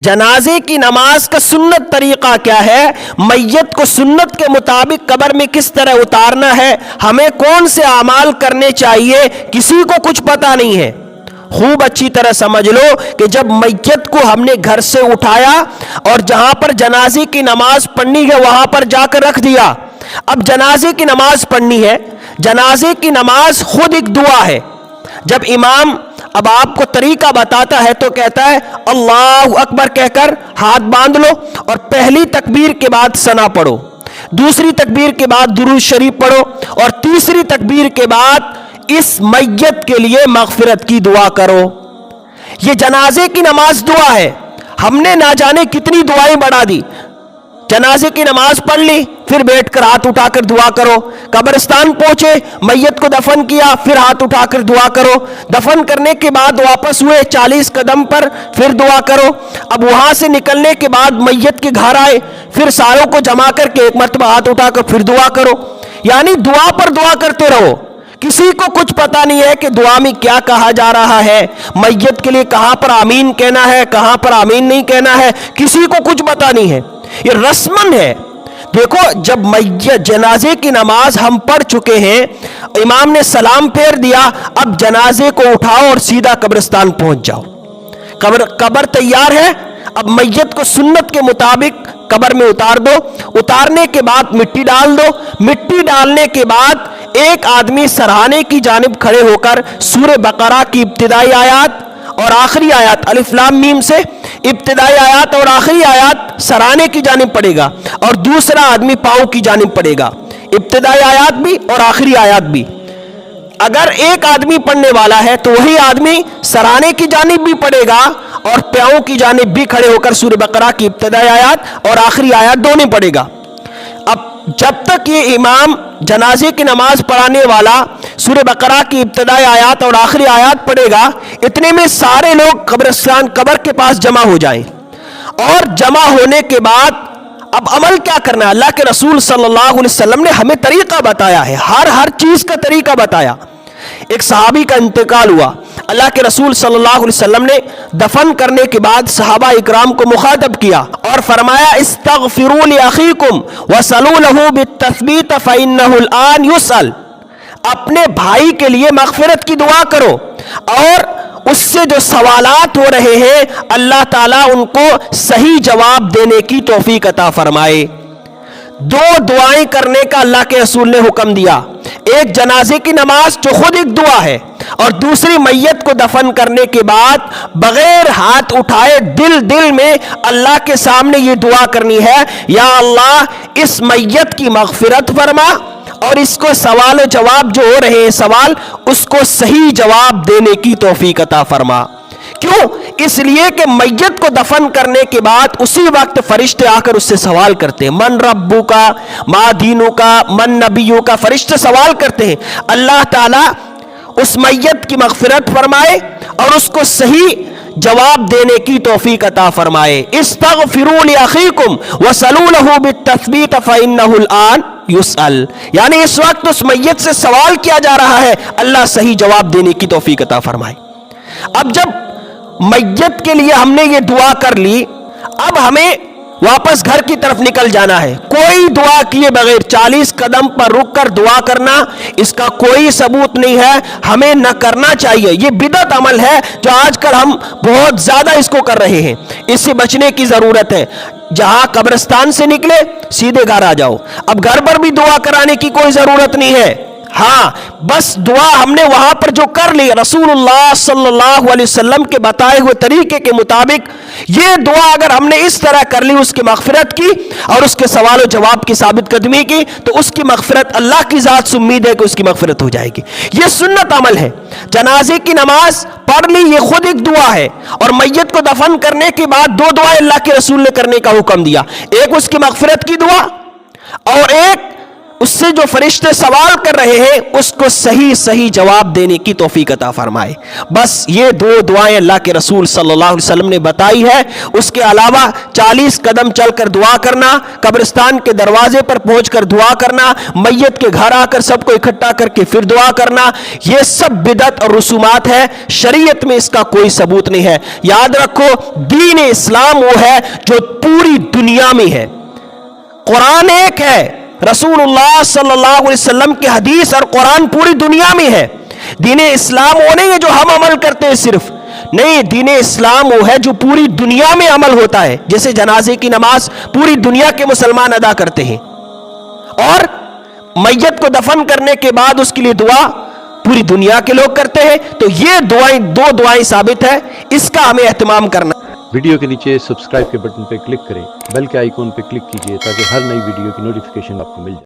جنازے کی نماز کا سنت طریقہ کیا ہے، میت کو سنت کے مطابق قبر میں کس طرح اتارنا ہے، ہمیں کون سے اعمال کرنے چاہیے، کسی کو کچھ پتہ نہیں ہے۔ خوب اچھی طرح سمجھ لو کہ جب میت کو ہم نے گھر سے اٹھایا اور جہاں پر جنازے کی نماز پڑھنی ہے وہاں پر جا کر رکھ دیا، اب جنازے کی نماز پڑھنی ہے۔ جنازے کی نماز خود ایک دعا ہے۔ جب امام اب آپ کو طریقہ بتاتا ہے تو کہتا ہے اللہ اکبر کہہ کر ہاتھ باندھ لو اور پہلی تکبیر کے بعد ثنا پڑھو، دوسری تکبیر کے بعد درود شریف پڑھو اور تیسری تکبیر کے بعد اس میت کے لیے مغفرت کی دعا کرو۔ یہ جنازے کی نماز دعا ہے۔ ہم نے نہ جانے کتنی دعائیں بڑھا دی۔ جنازے کی نماز پڑھ لی، پھر بیٹھ کر ہاتھ اٹھا کر دعا کرو، قبرستان پہنچے، میت کو دفن کیا، پھر ہاتھ اٹھا کر دعا کرو، دفن کرنے کے بعد واپس ہوئے 40 قدم پر، پھر دعا کرو، اب وہاں سے نکلنے کے بعد میت کے گھر آئے، پھر ساروں کو جمع کر کے ایک مرتبہ ہاتھ اٹھا کر پھر دعا کرو۔ یعنی دعا پر دعا کرتے رہو۔ کسی کو کچھ پتا نہیں ہے کہ دعا میں کیا کہا جا رہا ہے، میت کے لیے کہاں پر آمین کہنا ہے، کہاں پر آمین نہیں کہنا ہے، کسی کو کچھ پتا نہیں ہے۔ یہ رسمن ہے۔ دیکھو جب میت جنازے کی نماز ہم پڑھ چکے ہیں، امام نے سلام پھیر دیا، اب جنازے کو اٹھاؤ اور سیدھا قبرستان پہنچ جاؤ۔ قبر تیار ہے، اب میت کو سنت کے مطابق قبر میں اتار دو۔ اتارنے کے بعد مٹی ڈال دو۔ مٹی ڈالنے کے بعد ایک آدمی سرہانے کی جانب کھڑے ہو کر سورہ بقرہ کی ابتدائی آیات اور آخری آیات الف لام میم سے ابتدائی آیات اور آخری آیات سرانے کی جانب پڑھے گا، اور دوسرا آدمی پاؤں کی جانب پڑھے گا، ابتدائی آیات بھی اور آخری آیات بھی۔ اگر ایک آدمی پڑھنے والا ہے تو وہی آدمی سرانے کی جانب بھی پڑھے گا اور پاؤں کی جانب بھی کھڑے ہو کر سورہ بقرہ کی ابتدائی آیات اور آخری آیات دونوں پڑھے گا۔ اب جب تک یہ امام جنازے کی نماز پڑھانے والا سورہ بقرہ کی ابتدائی آیات اور آخری آیات پڑھے گا، اتنے میں سارے لوگ قبر کے پاس جمع ہو جائیں، اور جمع ہونے کے بعد اب عمل کیا کرنا ہے؟ اللہ کے رسول صلی اللہ علیہ وسلم نے ہمیں طریقہ بتایا ہے، ہر چیز کا طریقہ بتایا۔ ایک صحابی کا انتقال ہوا، اللہ کے رسول صلی اللہ علیہ وسلم نے دفن کرنے کے بعد صحابہ اکرام کو مخاطب کیا اور فرمایا استغفروا لاخیکم وصلوا له بالتثبیت فانه الان يسأل۔ اپنے بھائی کے لیے مغفرت کی دعا کرو اور اس سے جو سوالات ہو رہے ہیں اللہ تعالیٰ ان کو صحیح جواب دینے کی توفیق عطا فرمائے۔ دو دعائیں کرنے کا اللہ کے رسول نے حکم دیا، ایک جنازے کی نماز جو خود ایک دعا ہے، اور دوسری میت کو دفن کرنے کے بعد بغیر ہاتھ اٹھائے دل میں اللہ کے سامنے یہ دعا کرنی ہے، یا اللہ اس میت کی مغفرت فرما اور اس کو سوال و جواب جو ہو رہے ہیں سوال، اس کو صحیح جواب دینے کی توفیق عطا فرما۔ کیوں؟ اس لیے کہ میت کو دفن کرنے کے بعد اسی وقت فرشتے آ کر اس سے سوال کرتے ہیں، من ربو کا، ما دینو کا، من نبیو کا، فرشتے سوال کرتے ہیں۔ اللہ تعالیٰ اس میت کی مغفرت فرمائے اور اس کو صحیح جواب دینے کی توفیق عطا فرمائے۔ استغفروا لاخیکم وصلوا له بالتثبیت فانه الان یسأل، یعنی اس وقت اس میت سے سوال کیا جا رہا ہے، اللہ صحیح جواب دینے کی توفیق عطا فرمائے۔ اب جب میت کے لیے ہم نے یہ دعا کر لی، اب ہمیں واپس گھر کی طرف نکل جانا ہے۔ کوئی دعا کیے بغیر 40 قدم پر رک کر دعا کرنا، اس کا کوئی ثبوت نہیں ہے، ہمیں نہ کرنا چاہیے۔ یہ بدعت عمل ہے جو آج کل ہم بہت زیادہ اس کو کر رہے ہیں، اس سے بچنے کی ضرورت ہے۔ جہاں قبرستان سے نکلے سیدھے گھر آ جاؤ، اب گھر پر بھی دعا کرانے کی کوئی ضرورت نہیں ہے۔ ہاں بس دعا ہم نے وہاں پر جو کر لی رسول اللہ صلی اللہ علیہ وسلم کے بتائے ہوئے طریقے کے مطابق، یہ دعا اگر ہم نے اس طرح کر لی، اس کی مغفرت کی اور اس کے سوال و جواب کی ثابت قدمی کی، تو اس کی مغفرت اللہ کی ذات سے امید ہے کہ اس کی مغفرت ہو جائے گی۔ یہ سنت عمل ہے۔ جنازے کی نماز پڑھ لی، یہ خود ایک دعا ہے، اور میت کو دفن کرنے کے بعد دو دعائیں اللہ کے رسول نے کرنے کا حکم دیا، ایک اس کی مغفرت کی دعا اور ایک اس سے جو فرشتے سوال کر رہے ہیں اس کو صحیح صحیح جواب دینے کی توفیق عطا فرمائے. بس یہ دو دعائیں اللہ کے رسول صلی اللہ علیہ وسلم نے بتائی ہے. اس کے علاوہ 40 قدم چل کر دعا کرنا، قبرستان کے دروازے پر پہنچ کر دعا کرنا، میت کے گھر آ کر سب کو اکٹھا کر کے پھر دعا کرنا، یہ سب بدعت اور رسومات ہے. شریعت میں اس کا کوئی ثبوت نہیں ہے. یاد رکھو، دین اسلام وہ ہے جو پوری دنیا میں ہے. قرآن ایک ہے، رسول اللہ صلی اللہ علیہ وسلم کی حدیث اور قرآن پوری دنیا میں ہے. دین اسلام وہ نہیں ہے جو ہم عمل کرتے ہیں صرف، نہیں، دین اسلام وہ ہے جو پوری دنیا میں عمل ہوتا ہے. جیسے جنازے کی نماز پوری دنیا کے مسلمان ادا کرتے ہیں، اور میت کو دفن کرنے کے بعد اس کے لیے دعا پوری دنیا کے لوگ کرتے ہیں. تو یہ دو دعائیں ثابت ہے، اس کا ہمیں اہتمام کرنا. ویڈیو کے نیچے سبسکرائب کے بٹن پہ کلک کریں، بیل کے آئیکن پہ کلک کیجئے تاکہ ہر نئی ویڈیو کی نوٹیفیکیشن آپ کو مل جائے.